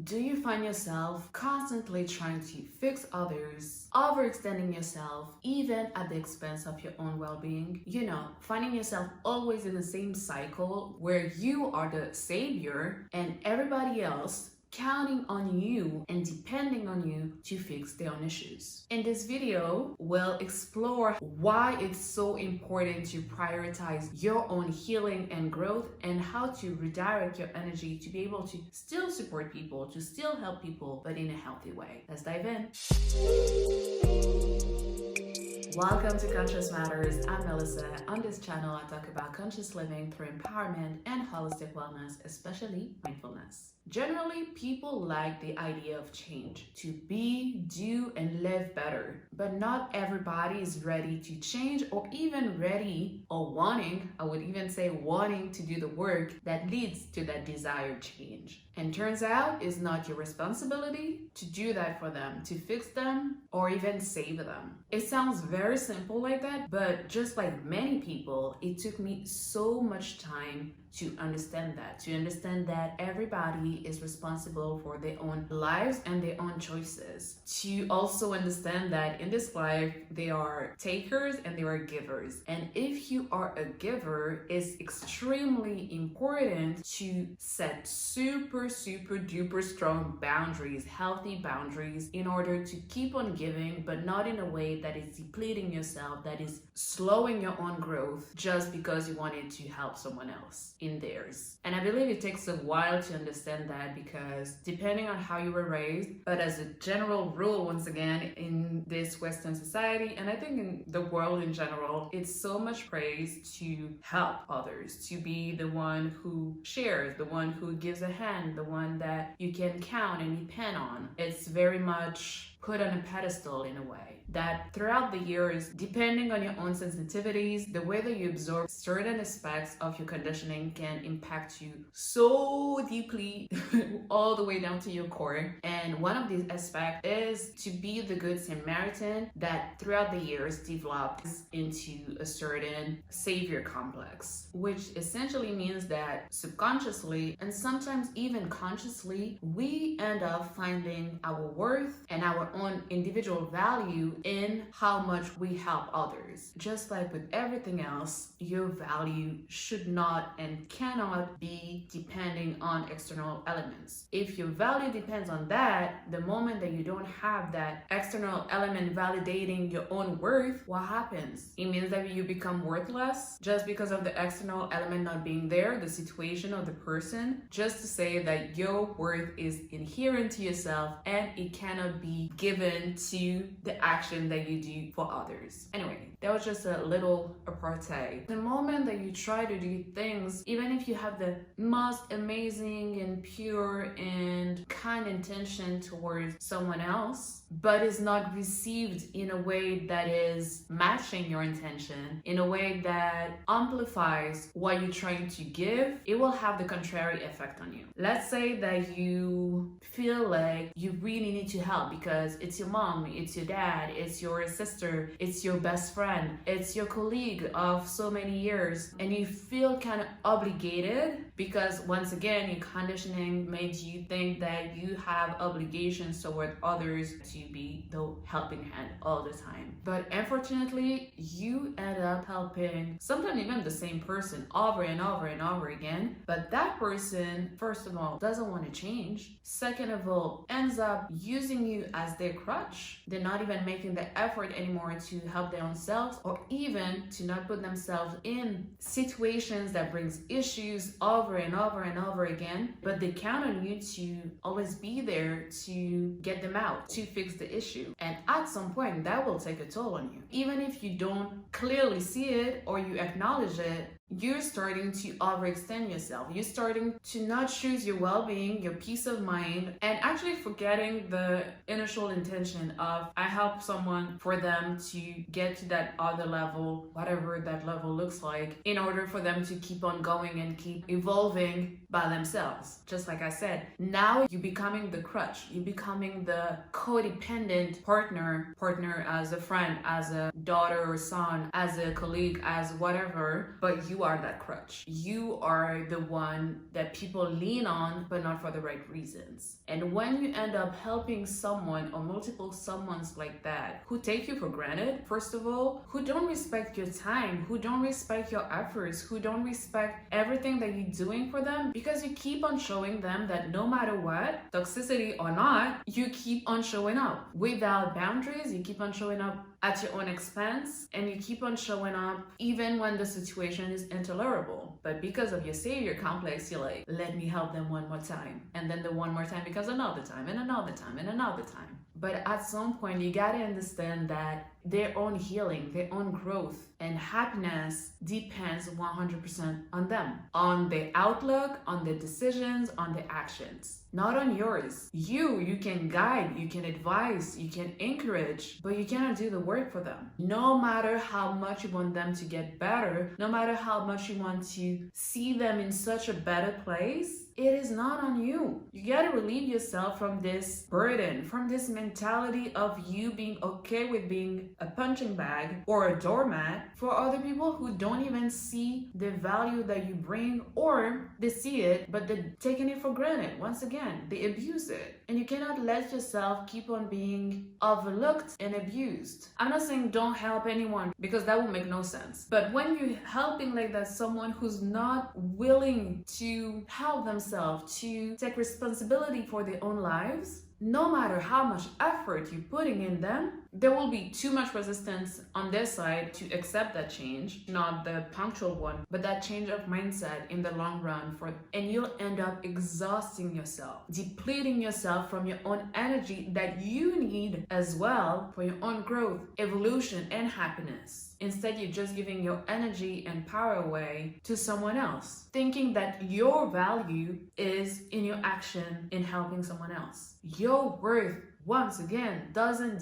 Do you find yourself constantly trying to fix others, overextending yourself, even at the expense of your own well-being? You know, finding yourself always in the same cycle where you are the savior and everybody else counting on you and depending on you to fix their own issues. In this video, we'll explore why it's so important to prioritize your own healing and growth and how to redirect your energy to be able to still support people, to still help people, but in a healthy way. Let's dive in. Welcome to Conscious Matters. I'm 𝗀𝗻. On this channel, I talk about conscious living through empowerment and holistic wellness, especially mindfulness. Generally, people like the idea of change, to be, do, and live better. But not everybody is ready to change or even ready or wanting, I would even say wanting to do the work that leads to that desired change. And turns out it's not your responsibility to do that for them, to fix them or even save them. It sounds very simple like that, but just like many people, it took me so much time to understand that everybody is responsible for their own lives and their own choices. To also understand that in this life, they are takers and they are givers. And if you are a giver, it's extremely important to set super duper strong boundaries, healthy boundaries, in order to keep on giving, but not in a way that is depleting yourself, that is slowing your own growth just because you wanted to help someone else in theirs. And I believe it takes a while to understand that, because depending on how you were raised, but as a general rule, once again, in this Western society, and I think in the world in general, it's so much praise to help others, to be the one who shares, the one who gives a hand, the one that you can count and depend on. It's very much put on a pedestal in a way that throughout the years, depending on your own sensitivities, the way that you absorb certain aspects of your conditioning can impact you so deeply all the way down to your core. And one of these aspects is to be the good Samaritan that throughout the years develops into a certain savior complex, which essentially means that subconsciously and sometimes even consciously, we end up finding our worth and our own individual value in how much we help others. Just like with everything else, your value should not and cannot be depending on external elements. If your value depends on that, the moment that you don't have that external element validating your own worth, what happens? It means that you become worthless just because of the external element not being there, the situation or the person, just to say that your worth is inherent to yourself and it cannot be given to the action that you do for others. Anyway, that was just a little apartheid. The moment that you try to do things, even if you have the most amazing and pure and kind intention towards someone else, but is not received in a way that is matching your intention, in a way that amplifies what you're trying to give, it will have the contrary effect on you. Let's say that you feel like you really need to help because it's your mom, it's your dad, it's your sister, it's your best friend, it's your colleague of so many years, and you feel kind of obligated because once again your conditioning made you think that you have obligations toward others to be the helping hand all the time. But unfortunately, you end up helping sometimes even the same person over and over again, but that person, first of all, doesn't want to change. Second of all, ends up using you as their crutch. They're not even making the effort anymore to help their own selves, or even to not put themselves in situations that brings issues over and over again, but they count on you to always be there to get them out, to fix the issue. And at some point, that will take a toll on you. Even if you don't clearly see it or you acknowledge it, you're starting to overextend yourself. You're starting to not choose your well-being, your peace of mind, and actually forgetting the initial intention of I help someone for them to get to that other level, whatever that level looks like, in order for them to keep on going and keep evolving by themselves. Just like I said, now you're becoming the crutch. You're becoming the codependent partner as a friend, as a daughter or son, as a colleague, as whatever, but you are that crutch. You are the one that people lean on, but not for the right reasons. And when you end up helping someone or multiple someones like that, who take you for granted, first of all, who don't respect your time, who don't respect your efforts, who don't respect everything that you're doing for them, because you keep on showing them that no matter what, toxicity or not, you keep on showing up without boundaries. You keep on showing up at your own expense, and you keep on showing up even when the situation is intolerable. But because of your savior complex, you're like, let me help them one more time. And then the one more time becomes another time and another time and another time. But at some point, you gotta understand that their own healing, their own growth and happiness depends 100% on them, on their outlook, on their decisions, on their actions, not on yours. You can guide, you can advise, you can encourage, but you cannot do the work for them. No matter how much you want them to get better, no matter how much you want to see them in such a better place, it is not on you. You gotta relieve yourself from this burden, from this mentality of you being okay with being a punching bag or a doormat for other people who don't even see the value that you bring, or they see it, but they're taking it for granted. Once again, they abuse it. And you cannot let yourself keep on being overlooked and abused. I'm not saying don't help anyone, because that will make no sense. But when you're helping like that, someone who's not willing to help themselves, to take responsibility for their own lives, no matter how much effort you're putting in them, there will be too much resistance on their side to accept that change, not the punctual one, but that change of mindset in the long run. And you'll end up exhausting yourself, depleting yourself from your own energy that you need as well for your own growth, evolution, and happiness. Instead, you're just giving your energy and power away to someone else, thinking that your value is in your action in helping someone else. Your worth, once again, doesn't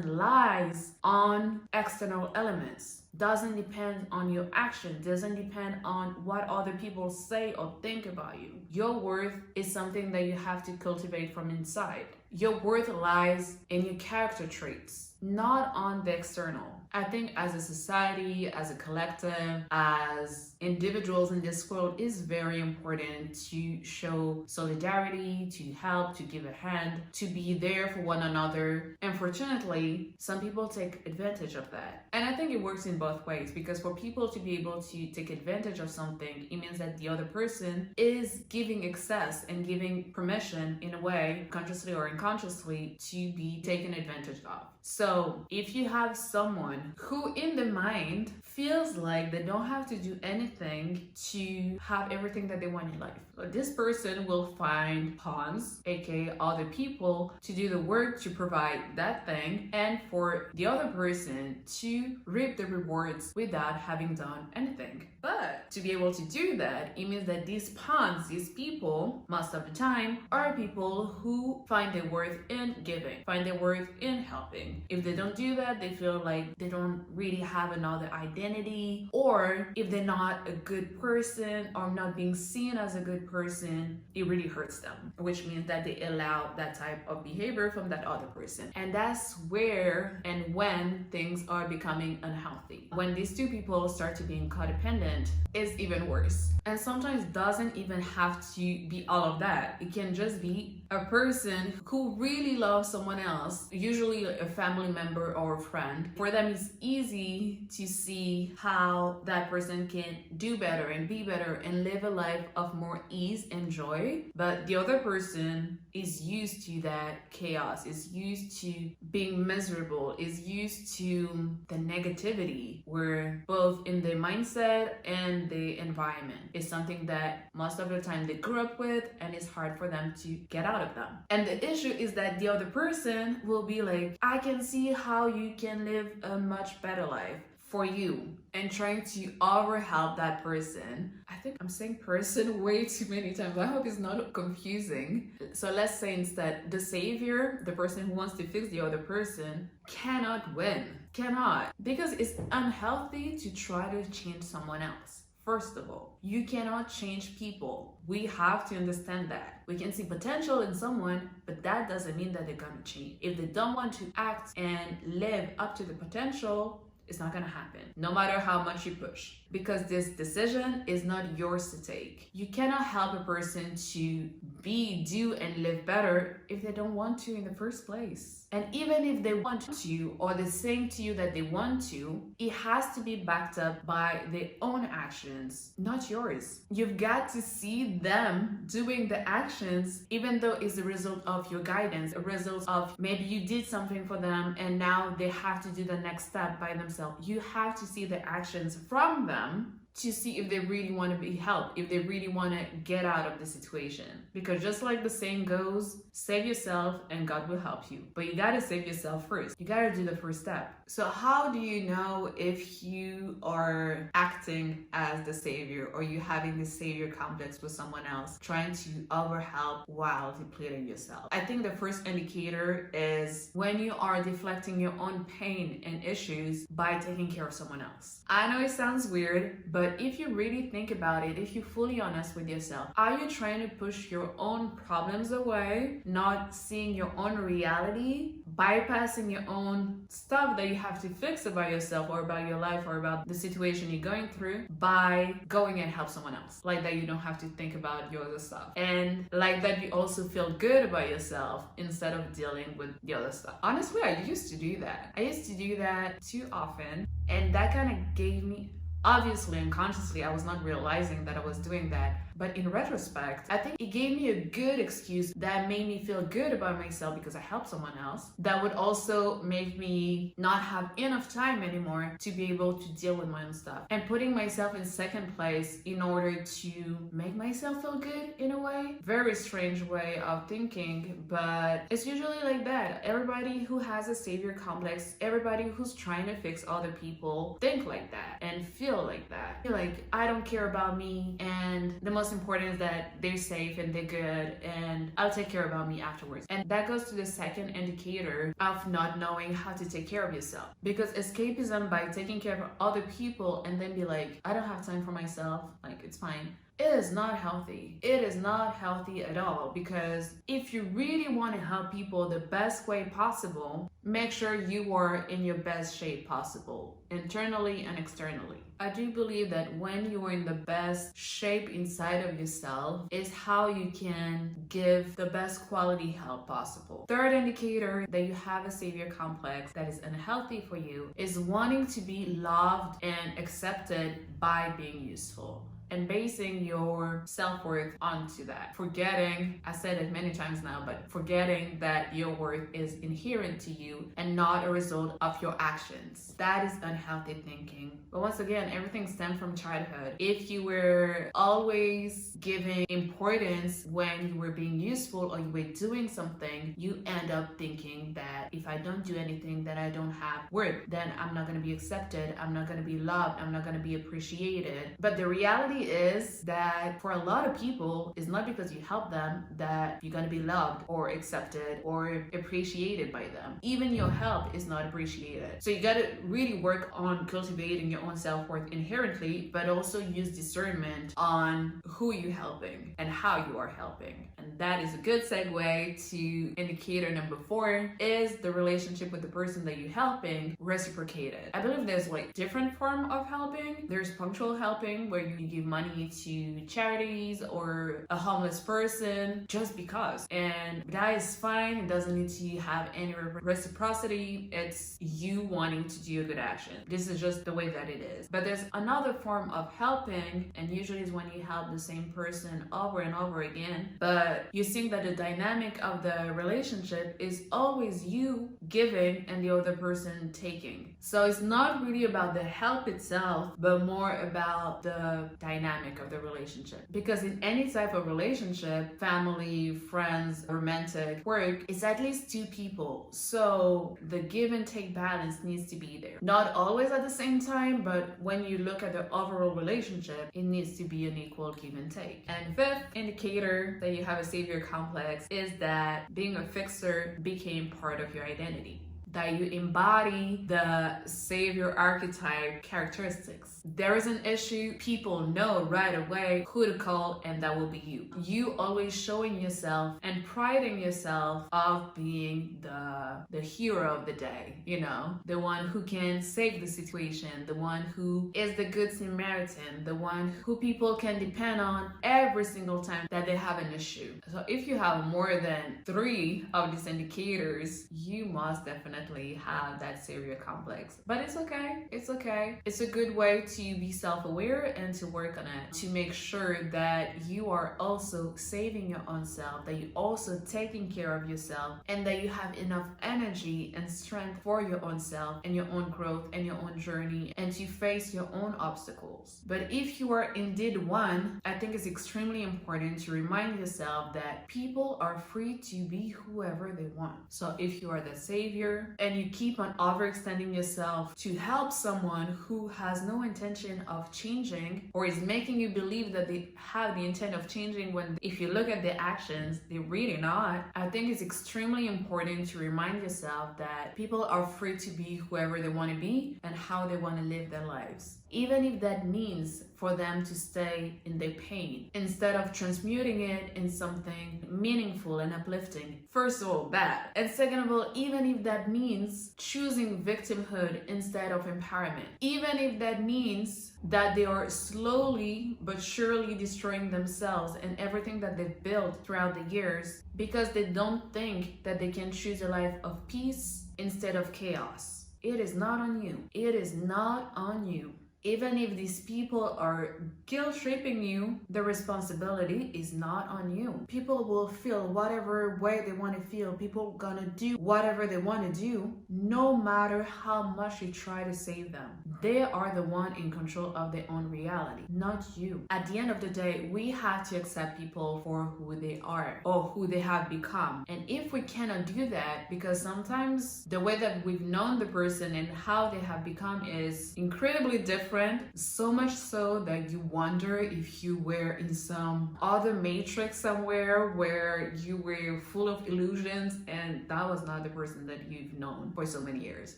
lies on external elements, doesn't depend on your action, doesn't depend on what other people say or think about you. Your worth is something that you have to cultivate from inside. Your worth lies in your character traits, not on the external. I think as a society, as a collective, as individuals in this world, is very important to show solidarity, to help, to give a hand, to be there for one another. Unfortunately, some people take advantage of that. And I think it works in both ways, because for people to be able to take advantage of something, it means that the other person is giving access and giving permission, in a way, consciously or unconsciously, to be taken advantage of. So if you have someone who in the mind feels like they don't have to do anything to have everything that they want in life, this person will find pawns, aka other people, to do the work to provide that thing, and for the other person to reap the rewards without having done anything. But to be able to do that, it means that these pawns, these people, most of the time, are people who find their worth in giving, find their worth in helping. If they don't do that, they feel like they don't really have another identity, or if they're not a good person or not being seen as a good person, it really hurts them, which means that they allow that type of behavior from that other person. And that's where and when things are becoming unhealthy. When these two people start to being codependent, it's even worse. And sometimes doesn't even have to be all of that. It can just be a person who really loves someone else, usually a family member or a friend. For them, it's easy to see how that person can do better and be better and live a life of more ease and joy. But the other person is used to that chaos, is used to being miserable, is used to the negativity, where both in their mindset and the environment is something that most of the time they grew up with, and it's hard for them to get out of them. And the issue is that the other person will be like, I can see how you can live a much better life for you, and trying to overhelp that person. I think I'm saying person way too many times. I hope it's not confusing. So let's say instead, the savior, the person who wants to fix the other person, cannot win. Cannot. Because it's unhealthy to try to change someone else. First of all, you cannot change people. We have to understand that. We can see potential in someone, but that doesn't mean that they're gonna change. If they don't want to act and live up to the potential, it's not gonna happen, no matter how much you push, because this decision is not yours to take. You cannot help a person to be, do, and live better if they don't want to in the first place. And even if they want to, or they're saying to you that they want to, it has to be backed up by their own actions, not yours. You've got to see them doing the actions, even though it's the result of your guidance, a result of maybe you did something for them and now they have to do the next step by themselves. You have to see the actions from them to see if they really want to be helped, if they really want to get out of the situation. Because just like the saying goes, save yourself and God will help you. But you gotta save yourself first. You gotta do the first step. So how do you know if you are acting as the savior, or you having this savior complex with someone else, trying to overhelp while depleting yourself? I think the first indicator is when you are deflecting your own pain and issues by taking care of someone else. I know it sounds weird, but if you really think about it, if you're fully honest with yourself, are you trying to push your own problems away, not seeing your own reality, bypassing your own stuff that you have to fix about yourself or about your life or about the situation you're going through by going and help someone else? Like that you don't have to think about your other stuff. And like that you also feel good about yourself instead of dealing with the other stuff. Honestly, I used to do that. I used to do that too often. And that kind of gave me, obviously unconsciously, I was not realizing that I was doing that. But in retrospect, I think it gave me a good excuse that made me feel good about myself because I helped someone else. That would also make me not have enough time anymore to be able to deal with my own stuff. And putting myself in second place in order to make myself feel good in a way. Very strange way of thinking, but it's usually like that. Everybody who has a savior complex, everybody who's trying to fix other people, think like that and feel like that. Feel like, I don't care about me, and the most important is that they're safe and they're good and I'll take care about me afterwards. And that goes to the second indicator of not knowing how to take care of yourself. Because escapism by taking care of other people and then be like, I don't have time for myself, like it's fine, it is not healthy. It is not healthy at all, because if you really want to help people the best way possible, make sure you are in your best shape possible, internally and externally. I do believe that when you are in the best shape inside of yourself is how you can give the best quality help possible. Third indicator that you have a savior complex that is unhealthy for you is wanting to be loved and accepted by being useful, and basing your self-worth onto that. Forgetting, I said it many times now, but forgetting that your worth is inherent to you and not a result of your actions. That is unhealthy thinking. But once again, everything stems from childhood. If you were always giving importance when you were being useful or you were doing something, you end up thinking that if I don't do anything, then I don't have worth, then I'm not gonna be accepted, I'm not gonna be loved, I'm not gonna be appreciated. But the reality is that for a lot of people, it's not because you help them that you're gonna be loved or accepted or appreciated by them. Even your help is not appreciated. So you gotta really work on cultivating your own self-worth inherently, but also use discernment on who you're helping and how you are helping. And that is a good segue to indicator number 4, is the relationship with the person that you're helping reciprocated. I believe there's like different form of helping. There's punctual helping, where you give money to charities or a homeless person just because, and that is fine. It doesn't need to have any reciprocity. It's you wanting to do a good action. This is just the way that it is. But there's another form of helping, and usually is when you help the same person over and over again, but you think that the dynamic of the relationship is always you giving and the other person taking. So it's not really about the help itself, but more about the dynamic of the relationship. Because in any type of relationship, family, friends, romantic, work, it's at least 2 people. So the give and take balance needs to be there. Not always at the same time, but when you look at the overall relationship, it needs to be an equal give and take. And 5th indicator that you have a savior complex is that being a fixer became part of your identity. that you embody the savior archetype characteristics. There is an issue, people know right away who to call, and that will be you. You always showing yourself and priding yourself of being the hero of the day, you know, the one who can save the situation, the one who is the good Samaritan, the one who people can depend on every single time that they have an issue. So if you have more than 3 of these indicators, you must definitely have that savior complex. But it's okay. It's okay. It's a good way to be self-aware and to work on it, to make sure that you are also saving your own self, that you also taking care of yourself, and that you have enough energy and strength for your own self and your own growth and your own journey, and to face your own obstacles. But if you are indeed one, I think it's extremely important to remind yourself that people are free to be whoever they want. So if you are the savior and you keep on overextending yourself to help someone who has no intention of changing, or is making you believe that they have the intent of changing, when if you look at their actions, they're really not, I think it's extremely important to remind yourself that people are free to be whoever they want to be and how they want to live their lives. Even if that means for them to stay in their pain instead of transmuting it in something meaningful and uplifting. First of all, that. And second of all, even if that means choosing victimhood instead of empowerment. Even if that means that they are slowly but surely destroying themselves and everything that they've built throughout the years because they don't think that they can choose a life of peace instead of chaos. It is not on you. It is not on you. Even if these people are guilt-tripping you, the responsibility is not on you. People will feel whatever way they want to feel. People are gonna do whatever they want to do, no matter how much you try to save them. They are the one in control of their own reality, not you. At the end of the day, we have to accept people for who they are or who they have become. And if we cannot do that, because sometimes the way that we've known the person and how they have become is incredibly different, so much so that you wonder if you were in some other matrix somewhere where you were full of illusions and that was not the person that you've known for so many years.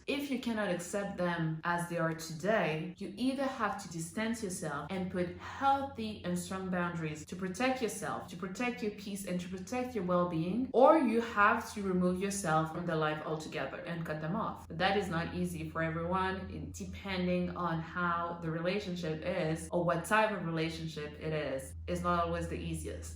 If you cannot accept them as they are today, you either have to distance yourself and put healthy and strong boundaries to protect yourself, to protect your peace and to protect your well-being, or you have to remove yourself from their life altogether and cut them off. That is not easy for everyone, depending on how the relationship is or what type of relationship it is. It's not always the easiest.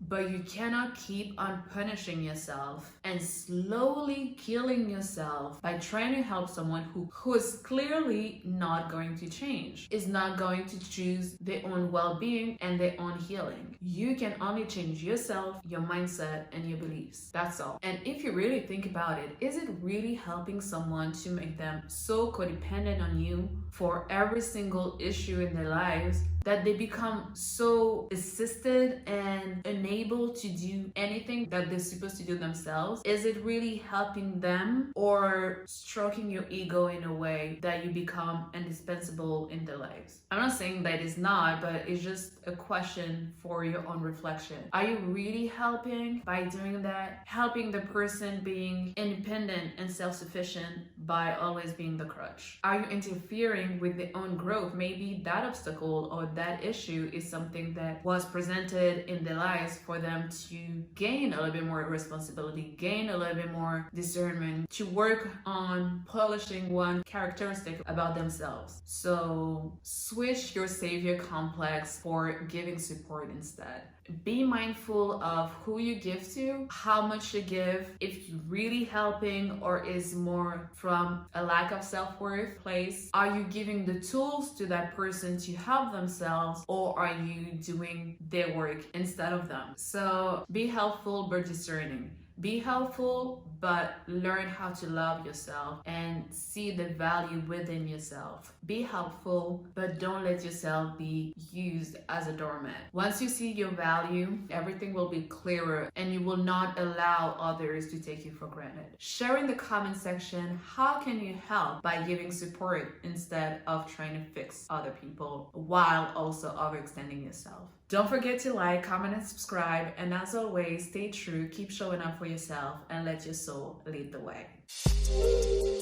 But you cannot keep on punishing yourself and slowly killing yourself by trying to help someone who is clearly not going to change, is not going to choose their own well-being and their own healing. You can only change yourself, your mindset, and your beliefs. That's all. And if you really think about it, is it really helping someone to make them so codependent on you for every single issue in their lives that they become so assisted and unable to do anything that they're supposed to do themselves? Is it really helping them or stroking your ego in a way that you become indispensable in their lives? I'm not saying that it's not, but it's just a question for your own reflection. Are you really helping by doing that? Helping the person being independent and self-sufficient by always being the crutch? Are you interfering with their own growth? Maybe that obstacle or that issue is something that was presented in their lives for them to gain a little bit more responsibility, gain a little bit more discernment, to work on polishing one characteristic about themselves. So switch your savior complex for giving support instead. Be mindful of who you give to, how much you give, if you're really helping or is more from a lack of self-worth place. Are you giving the tools to that person to help themselves, or are you doing their work instead of them? So be helpful but discerning. Be helpful, but learn how to love yourself and see the value within yourself. Be helpful, but don't let yourself be used as a doormat. Once you see your value, everything will be clearer and you will not allow others to take you for granted. Share in the comment section, how can you help by giving support instead of trying to fix other people while also overextending yourself? Don't forget to like, comment, and subscribe. And as always, stay true, keep showing up for yourself, and let your soul lead the way.